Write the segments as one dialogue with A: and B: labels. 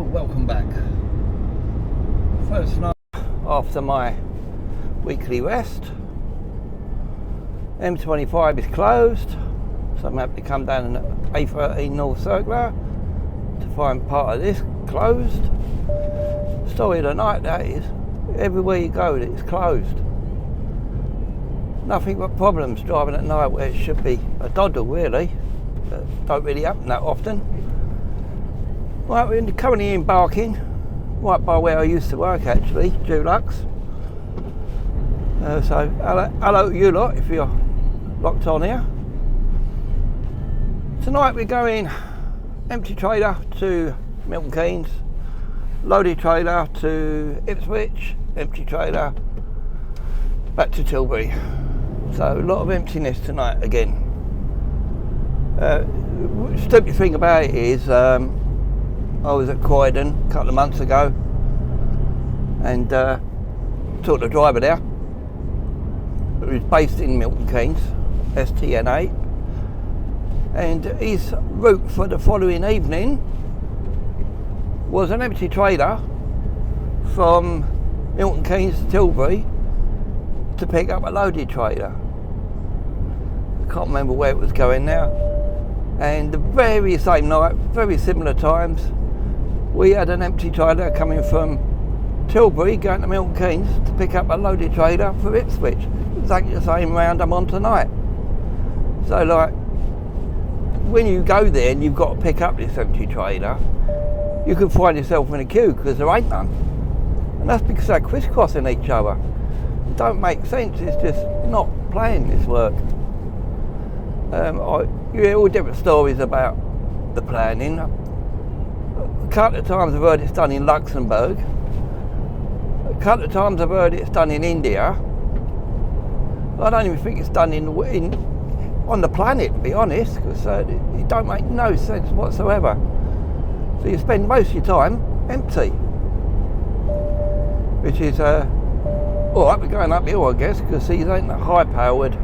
A: welcome back. First night after my weekly rest. M25 is closed, so I'm happy to come down an A13 North Circular to find part of this closed. Story of the night, that is. Everywhere you go, it's closed. Nothing but problems driving at night where it should be a doddle, really. Don't really happen that often. Right, we're currently embarking right by where I used to work, actually, Dulux. So hello to you lot if you're locked on here. Tonight we're going empty trailer to Milton Keynes, loaded trailer to Ipswich, empty trailer back to Tilbury. So a lot of emptiness tonight again. Stupid thing about it is I was at Croydon a couple of months ago and took the driver there. He was based in Milton Keynes, STN8, and his route for the following evening was an empty trailer from Milton Keynes to Tilbury to pick up a loaded trailer. I can't remember where it was going now. And the very same night, very similar times, we had an empty trailer coming from Tilbury going to Milton Keynes to pick up a loaded trailer for Ipswich. Exactly the same round I'm on tonight. So like, when you go there and you've got to pick up this empty trailer, you can find yourself in a queue because there ain't none. And that's because they're crisscrossing each other. It don't make sense, it's just not playing this work. You hear all different stories about the planning. A couple of times I've heard it's done in Luxembourg. A couple of times I've heard it's done in India. I don't even think it's done on the planet, to be honest, because it don't make no sense whatsoever. So you spend most of your time empty, which is alright. We're going uphill, I guess, because these ain't the high-powered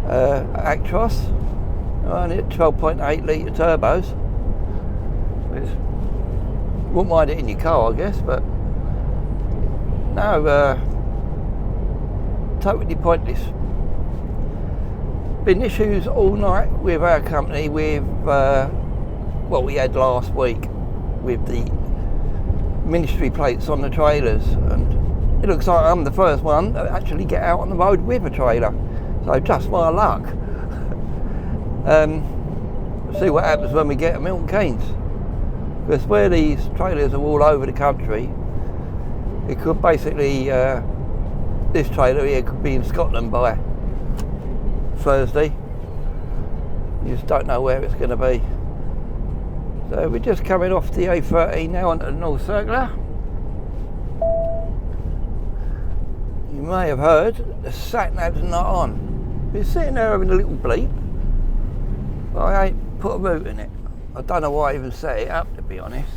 A: Actros, only at 12.8 litre turbos. Which wouldn't mind it in your car, I guess, but no, totally pointless. Been issues all night with our company with what we had last week with the ministry plates on the trailers, and it looks like I'm the first one to actually get out on the road with a trailer. So just my luck. See what happens when we get to Milton Keynes. Because where these trailers are all over the country, it could basically, this trailer here could be in Scotland by Thursday. You just don't know where it's going to be. So we're just coming off the A13 now onto the North Circular. You may have heard the sat-nav's not on. It's sitting there having a little bleep, but I ain't put a route in it. I don't know why I even set it up, to be honest.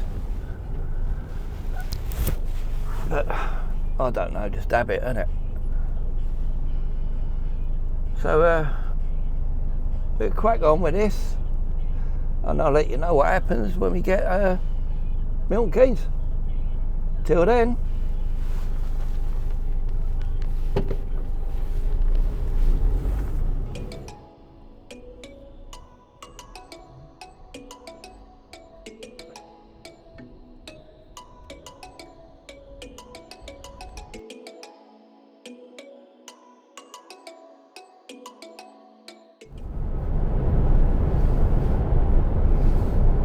A: But I don't know, just habit, innit? So we'll crack on with this, and I'll let you know what happens when we get Milton Keynes. Till then.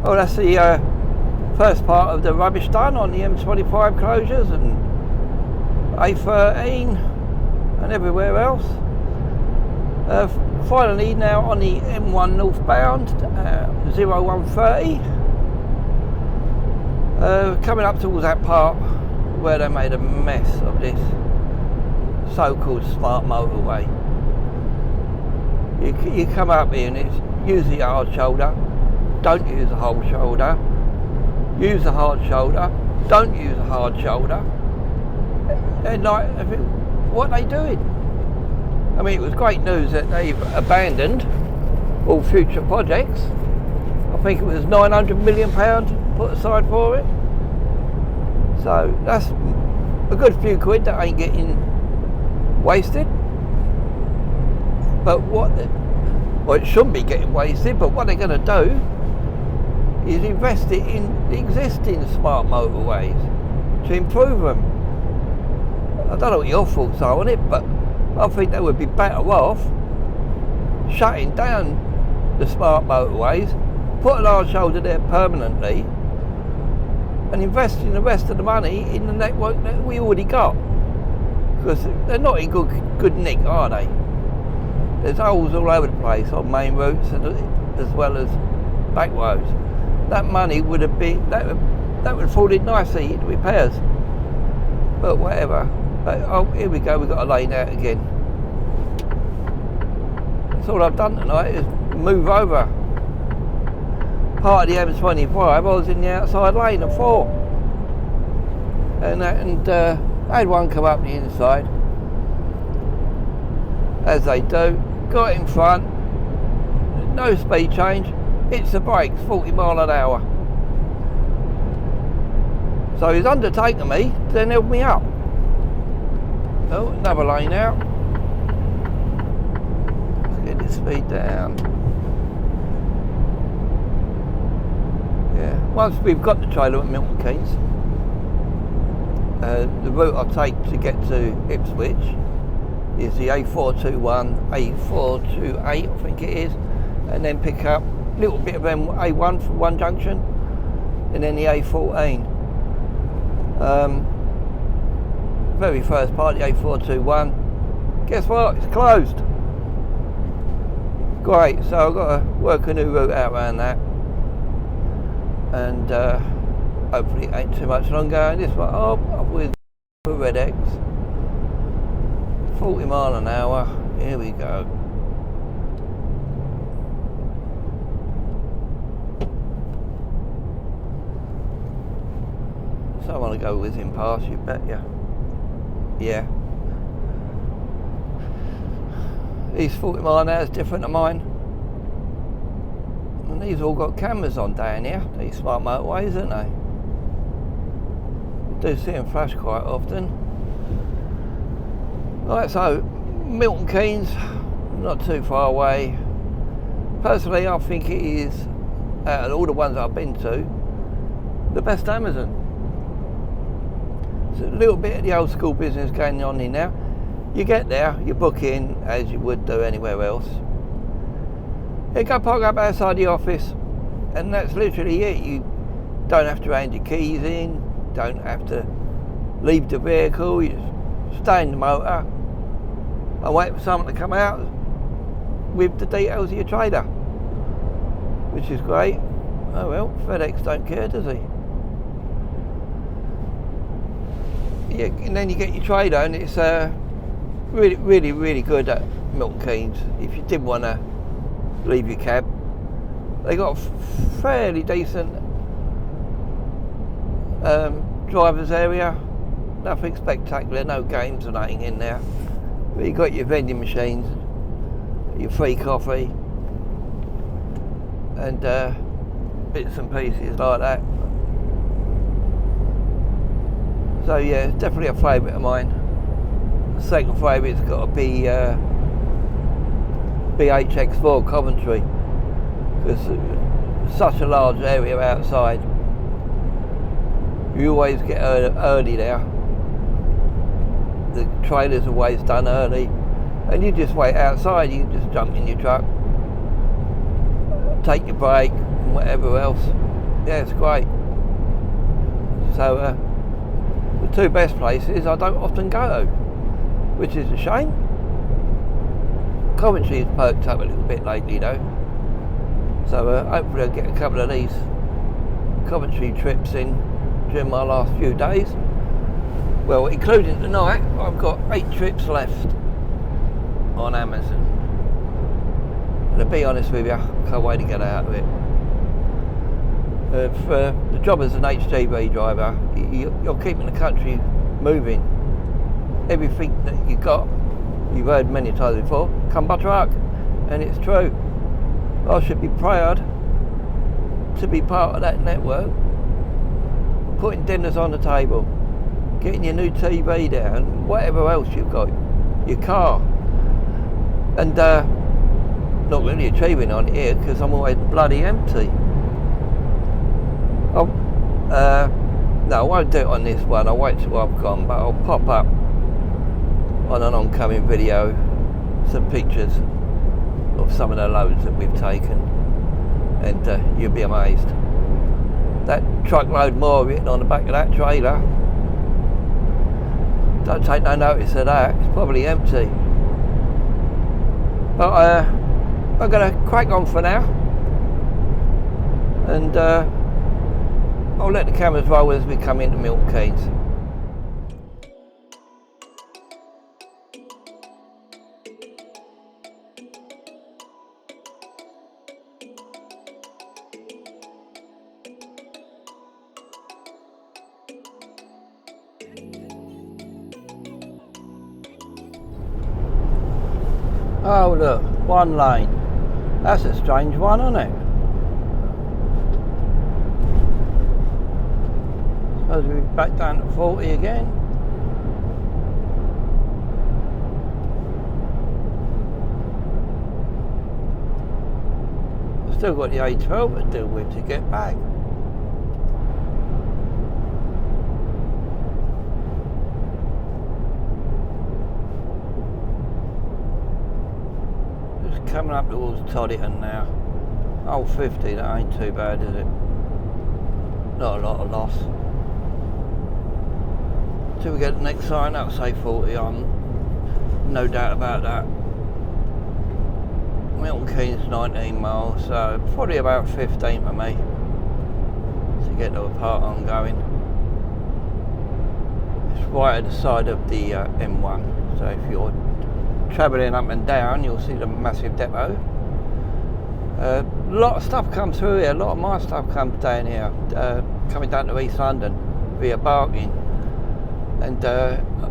A: Well, that's the first part of the rubbish done on the M25 closures and A13 and everywhere else. Finally now on the M1 northbound, 0130. Coming up towards that part where they made a mess of this so-called smart motorway. You come up here and it's usually a hard shoulder. Don't use a whole shoulder. Use a hard shoulder. Don't use a hard shoulder. And like, what are they doing? I mean, it was great news that they've abandoned all future projects. I think it was £900 million put aside for it. So that's a good few quid that ain't getting wasted. But well, it shouldn't be getting wasted, but what they're going to do is invest it in the existing smart motorways to improve them. I don't know what your thoughts are on it, but I think they would be better off shutting down the smart motorways, put a large shoulder there permanently, and investing the rest of the money in the network that we already got. Because they're not in good nick, are they? There's holes all over the place on main routes as well as back roads. That money would have been, that would fall in nicely in repairs. But whatever. But, oh, here we go, we've got a lane out again. That's all I've done tonight is move over. Part of the M25, I was in the outside lane of 4. And I had one come up the inside, as they do. Got in front, no speed change, hits the brakes, 40 mile an hour. So he's undertaken me, then held me up. Oh, another lane out. Let's get this speed down. Yeah, once we've got the trailer at Milton Keynes, the route I take to get to Ipswich is the A421, A428 I think it is, and then pick up a little bit of A1 from one junction, and then the A14. Very first part, the A421, guess what, it's closed. Great, so I've got to work a new route out around that, and hopefully it ain't too much longer. And this one, oh, up with the Red X. 40 mile an hour, here we go. So I want to go whizzing past, you bet ya. Yeah. These 40 mile an hour is different to mine. And these all got cameras on down here, these smart motorways, aren't they? You do see them flash quite often. Right, so Milton Keynes, not too far away. Personally, I think it is, out of all the ones I've been to, the best Amazon. It's a little bit of the old school business going on in now. You get there, you book in as you would do anywhere else. You go park up outside the office, and that's literally it. You don't have to hand your keys in, don't have to leave the vehicle, you just stay in the motor and wait for someone to come out with the details of your trailer, which is great. Oh well, FedEx don't care, does he? Yeah, and then you get your trailer, and it's really good at Milton Keynes. If you did want to leave your cab, they got a fairly decent driver's area. Nothing spectacular, no games or nothing in there. But you got your vending machines, your free coffee, and bits and pieces like that. So yeah, it's definitely a favourite of mine. The second favourite's got to be BHX4 Coventry, because such a large area outside. You always get early there. The trailer's always done early, and you just wait outside. You can just jump in your truck, take your break, and whatever else. Yeah, it's great. So the two best places I don't often go to, which is a shame. Coventry's perked up a little bit lately though, so hopefully I'll get a couple of these Coventry trips in during my last few days. Well, including tonight, I've got 8 trips left on Amazon. And to be honest with you, I can't wait to get out of it. For the job as an HGV driver, you're keeping the country moving. Everything that you got, you've heard many times before, come by truck, and it's true. I should be proud to be part of that network putting dinners on the table, getting your new TV down, whatever else you've got, your car. And not really achieving on it here because I'm always bloody empty. No, I won't do it on this one. I'll wait till I've gone, but I'll pop up on an oncoming video some pictures of some of the loads that we've taken, and you'll be amazed. That truckload more written on the back of that trailer, don't take no notice of that, it's probably empty. But I'm going to crack on for now, and I'll let the cameras roll as we come into Milton Keynes. Oh look, one lane. That's a strange one, isn't it? Suppose we'll be back down to 40 again. Still got the A12 to deal with to get back. Coming up towards Toddyton now. Oh, 50, that ain't too bad, is it? Not a lot of loss. Till we get the next sign, that'll say 40 on. No doubt about that. Milton Keynes 19 miles, so probably about 15 for me to get to the part I'm going. It's right at the side of the M1, so if you're travelling up and down, you'll see the massive depot. A lot of stuff comes through here, a lot of my stuff comes down here, coming down to East London via Barking, and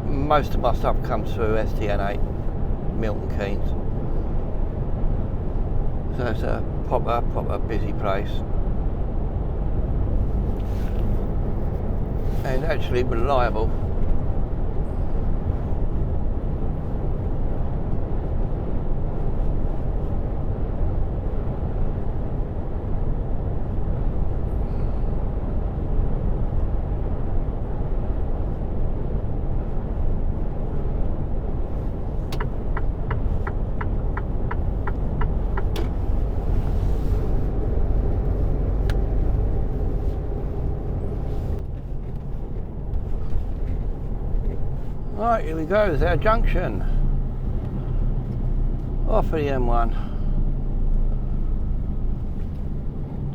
A: most of my stuff comes through STN8, Milton Keynes. So it's a proper busy place, and actually reliable. Right, here we go, there's our junction. Off of the M1.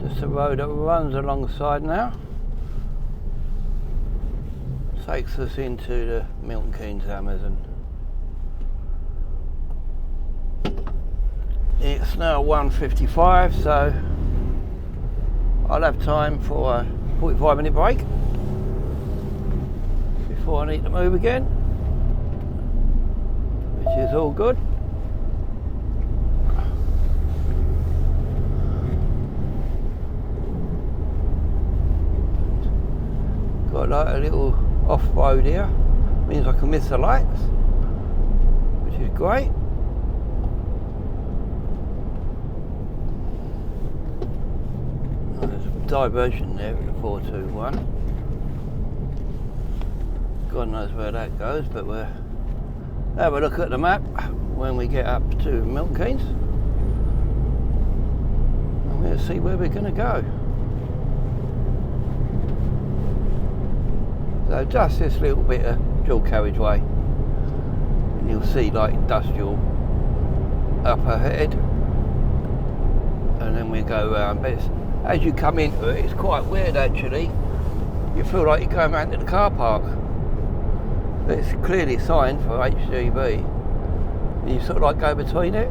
A: Just a road that runs alongside now. Takes us into the Milton Keynes Amazon. It's now 1:55, so I'll have time for a 45-minute break before I need to move again, which is all good. Got like a little off-road here, means I can miss the lights, which is great. Oh, there's a diversion there at the 421. God knows where that goes, but we'll have a look at the map when we get up to Milton Keynes, and we'll see where we're going to go. So just this little bit of dual carriageway, and you'll see like industrial up ahead, and then we go around. But as you come into it, it's quite weird actually. You feel like you're going around to the car park. But it's clearly signed for HGV, and you sort of like go between it,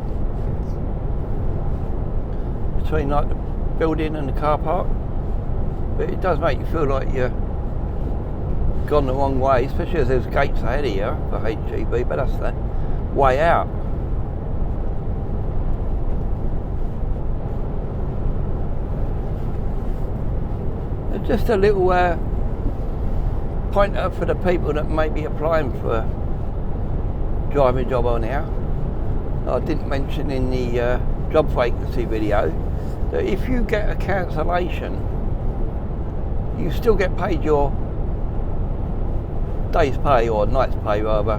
A: between like the building and the car park. But it does make you feel like you're gone the wrong way, especially as there's gates ahead of you for HGV, but that's the way out. And just a little pointer for the people that may be applying for a driving job on here. I didn't mention in the job vacancy video that if you get a cancellation, you still get paid your day's pay, or night's pay rather.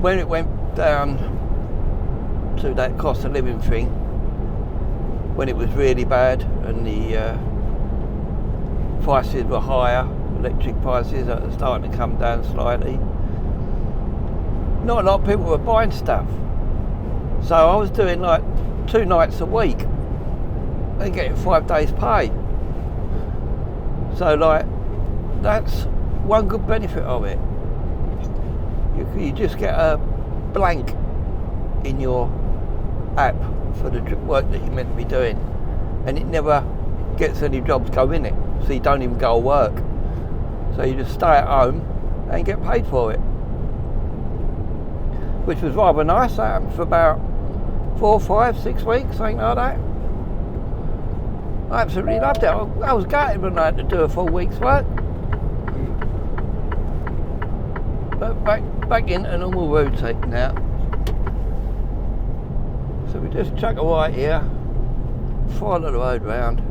A: When it went down to that cost of living thing, when it was really bad and the prices were higher, electric prices are starting to come down slightly, not a lot of people were buying stuff. So I was doing like 2 nights a week and getting 5 days pay. So like, that's one good benefit of it. You just get a blank in your app for the work that you're meant to be doing, and it never gets any jobs go in it, so you don't even go to work. So you just stay at home and get paid for it, which was rather nice. That happened for about 4, 5, 6 weeks, something like that. I absolutely loved it. I was gutted when I had to do a full week's work. But back into normal routine now. So we just chuck a white here, follow the road round.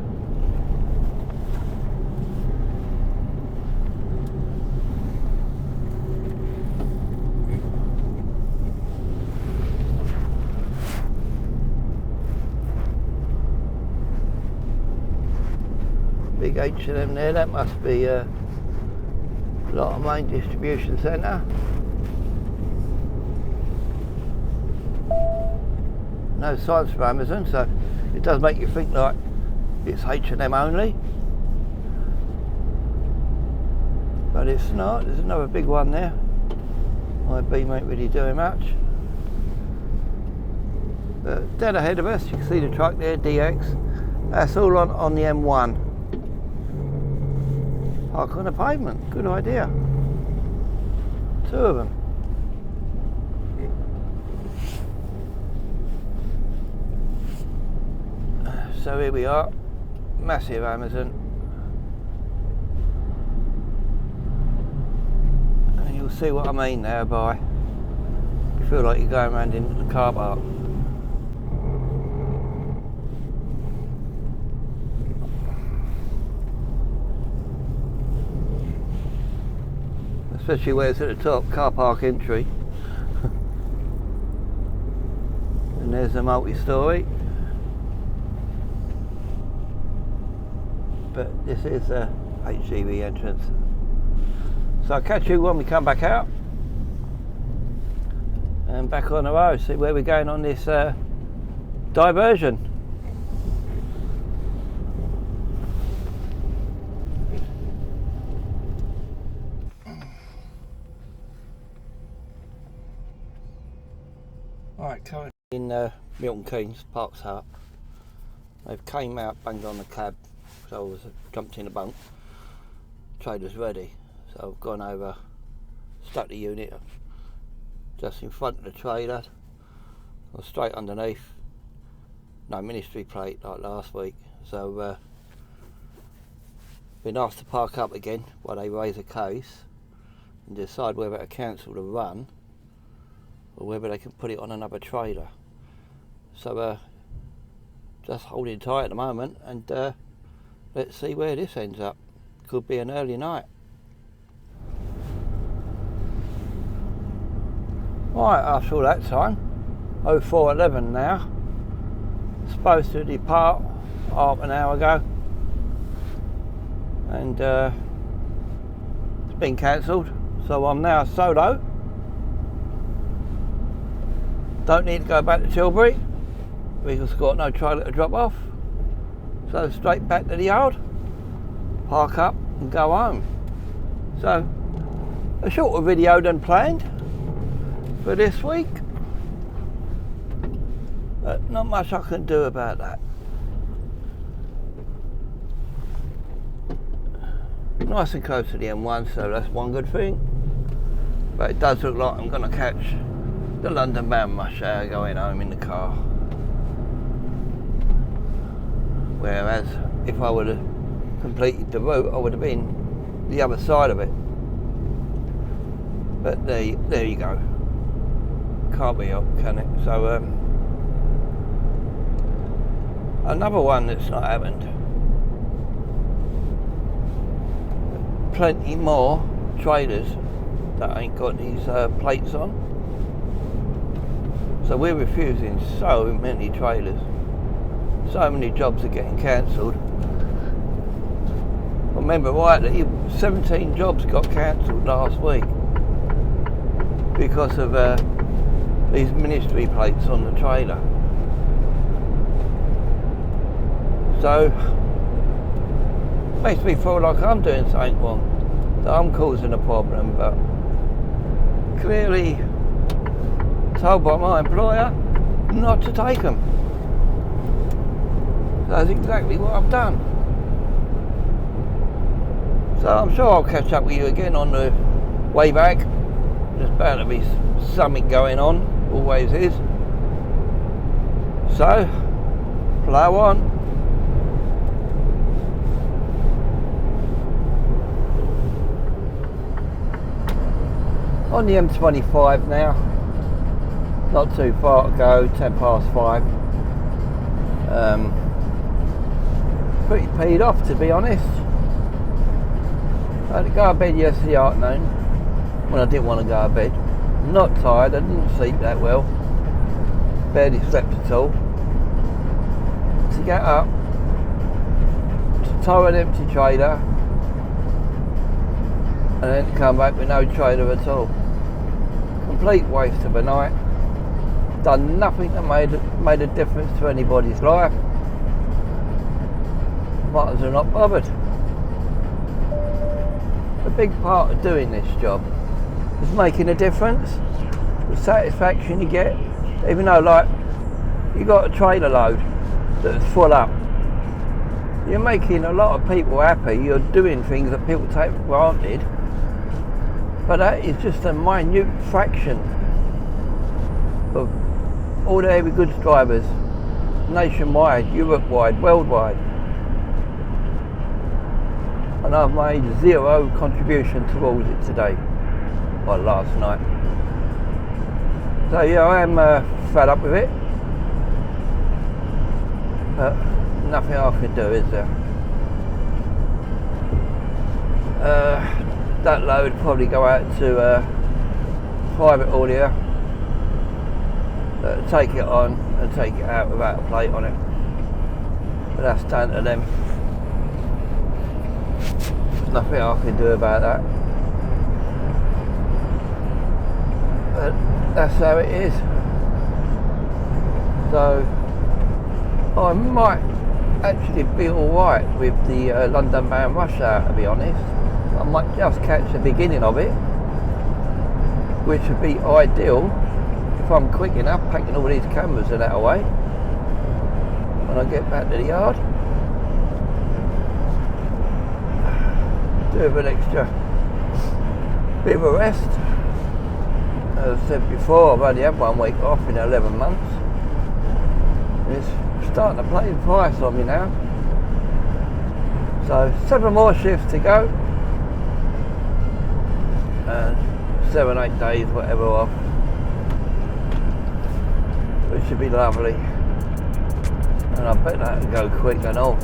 A: Big H&M there, that must be a lot of main distribution centre. No signs for Amazon, so it does make you think like it's H&M only, but it's not. There's another big one there. My beam ain't really doing much. But dead ahead of us, you can see the truck there, DX. That's all on the M1. Park on the pavement, good idea. 2 of them. So here we are, massive Amazon. And you'll see what I mean now by, you feel like you're going around into the car park. Especially where it's at the top, car park entry. And there's the multi-storey. But this is the HGV entrance. So I'll catch you when we come back out. And back on the road, see where we're going on this diversion. Alright, coming in Milton Keynes, Parks Hut. They've came out, banged on the cab, so I was jumped in the bunk. Trailer's ready, so I've gone over, stuck the unit just in front of the trailer, or straight underneath. No ministry plate like last week, so been asked to park up again while they raise a case and decide whether to cancel the run or whether they can put it on another trailer. So just holding tight at the moment, and let's see where this ends up. Could be an early night. Right, after all that time, 04:11 now. Supposed to depart half an hour ago, and it's been cancelled, so I'm now solo. Don't need to go back to Tilbury because I've got no trailer to drop off, so straight back to the yard, park up and go home. So a shorter video than planned for this week, but not much I can do about that. Nice and close to the M1, so that's one good thing, but it does look like I'm going to catch the London bound rush hour going home in the car. Whereas if I would have completed the route, I would have been the other side of it. But there you go. Can't be helped, can it? So another one that's not happened. Plenty more trailers that ain't got these plates on. So we're refusing so many trailers. So many jobs are getting cancelled. I remember rightly, 17 jobs got cancelled last week because of these ministry plates on the trailer. So makes me feel like I'm doing something wrong, that I'm causing a problem, but clearly told by my employer not to take them. So that's exactly what I've done. So I'm sure I'll catch up with you again on the way back. There's bound to be something going on, always is. So, plough on. On the M25 now, not too far to go, 10 past 5. Pretty peed off, to be honest. I had to go to bed yesterday afternoon when I didn't want to go to bed. Not tired, I didn't sleep that well. Barely slept at all. To get up, to tow an empty trailer, and then to come back with no trailer at all. Complete waste of a night. Done nothing that made a difference to anybody's life. Might as well not bothered. A big part of doing this job is making a difference. The satisfaction you get, even though like you got a trailer load that's full up, you're making a lot of people happy. You're doing things that people take for granted, but that is just a minute fraction of all the heavy goods drivers nationwide, Europe-wide, worldwide. And I've made zero contribution towards it today, or last night. So yeah, I am fed up with it, but nothing I can do, is there? That load probably go out to private haulier, take it on and take it out without a plate on it. But that's down to them. There's nothing I can do about that. But that's how it is. So I might actually be alright with the London bound rush hour, to be honest. I might just catch the beginning of it, which would be ideal if I'm quick enough packing all these cameras and that away when I get back to the yard. Do an extra bit of a rest. As I said before, I've only had 1 week off in 11 months. It's starting to play the price on me now. So 7 more shifts to go, and 7-8 days whatever off, which should be lovely. And I bet that'll go quick and all.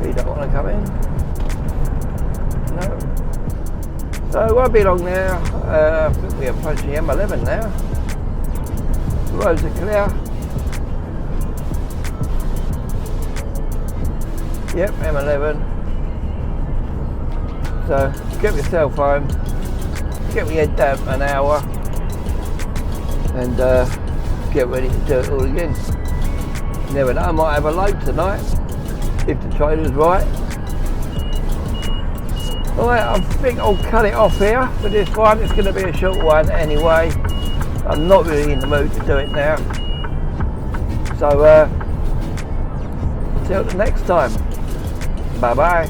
A: You don't want to come in? No. So it won't be long now. I think we're approaching M11 now. The roads are clear. Yep, M11. So get yourself home, get your head down for an hour, and get ready to do it all again. You never know, I might have a load tonight if the trailer's right. Alright, I think I'll cut it off here for this one. It's going to be a short one anyway. I'm not really in the mood to do it now. So, till the next time. Bye bye.